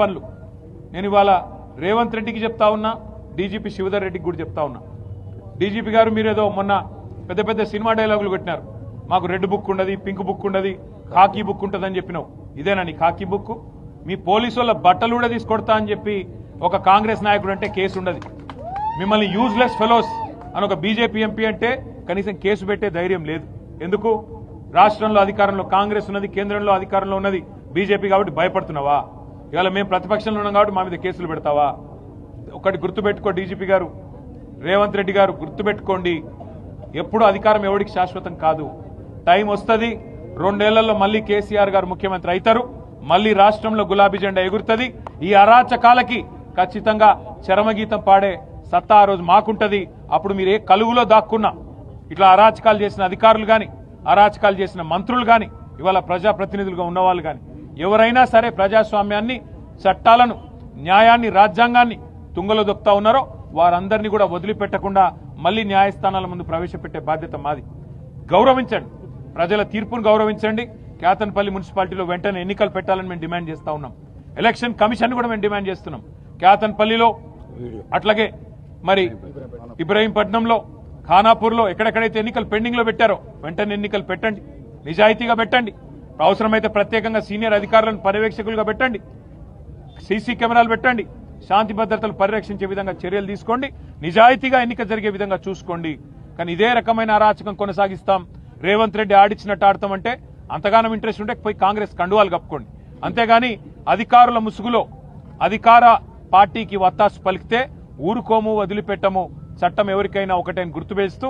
పనులు నేను ఇవాళ రేవంత్ రెడ్డికి చెప్తా ఉన్నా, డీజీపీ శివధర్ రెడ్డికి కూడా చెప్తా ఉన్నా. డీజీపీ గారు మీరేదో మొన్న పెద్ద పెద్ద సినిమా డైలాగులు పెట్టినారు. మాకు రెడ్ బుక్ ఉండదు, పింక్ బుక్ ఉండదు, ఖాకీ బుక్ ఉంటుందని చెప్పినావు. ఇదేనా నీ ఖాకీ బుక్? మీ పోలీసు వాళ్ళ బట్టలు కూడా తీసుకొడతా అని చెప్పి ఒక కాంగ్రెస్ నాయకుడు అంటే కేసు ఉండదు. మిమ్మల్ని యూజ్లెస్ ఫెలోస్ అని ఒక బీజేపీ ఎంపీ అంటే కనీసం కేసు పెట్టే ధైర్యం లేదు. ఎందుకు? రాష్ట్రంలో అధికారంలో కాంగ్రెస్ ఉన్నది, కేంద్రంలో అధికారంలో ఉన్నది బీజేపీ కాబట్టి భయపడుతున్నావా? ఇవాళ మేము ప్రతిపక్షంలో ఉన్నాం కాబట్టి మా మీద కేసులు పెడతావా? ఒకటి గుర్తుపెట్టుకో డీజీపీ గారు, రేవంత్ రెడ్డి గారు గుర్తుపెట్టుకోండి, ఎప్పుడు అధికారం ఎవరికి శాశ్వతం కాదు. టైం వస్తుంది, 2 ఏళ్లలో మళ్ళీ కేసీఆర్ గారు ముఖ్యమంత్రి అవుతారు, మళ్ళీ రాష్ట్రంలో గులాబీ జెండా ఎగురుతుంది. ఈ అరాచకాలకి ఖచ్చితంగా చరమగీతం పాడే సత్తా ఆ రోజు మాకుంటది. అప్పుడు మీరు ఏ కలుగులో దాక్కున్నా ఇట్లా అరాచకాలు చేసిన అధికారులు కానీ, అరాచకాలు చేసిన మంత్రులు కానీ, ఇవాళ ప్రజాప్రతినిధులుగా ఉన్నవాళ్ళు కానీ ఎవరైనా సరే ప్రజాస్వామ్యాన్ని, చట్టాలను, న్యాయాన్ని, రాజ్యాంగాన్ని తుంగలో దొక్కుతా ఉన్నారో వారందరినీ కూడా వదిలిపెట్టకుండా మళ్ళీ న్యాయస్థానాల ముందు ప్రవేశపెట్టే బాధ్యత మాది. గౌరవించండి, ప్రజల తీర్పును గౌరవించండి. కేతన్పల్లి మున్సిపాలిటీలో వెంటనే ఎన్నికలు పెట్టాలని మేము డిమాండ్ చేస్తా ఉన్నాం. ఎలక్షన్ కమిషన్ కూడా మేము డిమాండ్ చేస్తున్నాం. కేతన్పల్లిలో, అట్లాగే మరి ఇబ్రహీంపట్నంలో, ఖానాపూర్లో ఎక్కడెక్కడైతే ఎన్నికలు పెండింగ్ లో పెట్టారో వెంటనే ఎన్నికలు పెట్టండి, నిజాయితీగా పెట్టండి. అవసరమైతే ప్రత్యేకంగా సీనియర్ అధికారులను పర్యవేక్షకులుగా పెట్టండి, సీసీ కెమెరాలు పెట్టండి, శాంతి భద్రతలు పరిరక్షించే విధంగా చర్యలు తీసుకోండి, నిజాయితీగా ఎన్నిక జరిగే విధంగా చూసుకోండి. కానీ ఇదే రకమైన అరాచకం కొనసాగిస్తాం, రేవంత్ రెడ్డి ఆడిచ్చినట్టు ఆడతామంటే అంతగానం ఇంట్రెస్ట్ ఉంటే పోయి కాంగ్రెస్ కండువాలు కప్పుకోండి. అంతేగాని అధికారుల ముసుగులో అధికార పార్టీకి వత్తాసు పలికితే ఊరుకోము, వదిలిపెట్టము. చట్టం ఎవరికైనా ఒకటైన గుర్తువేస్తూ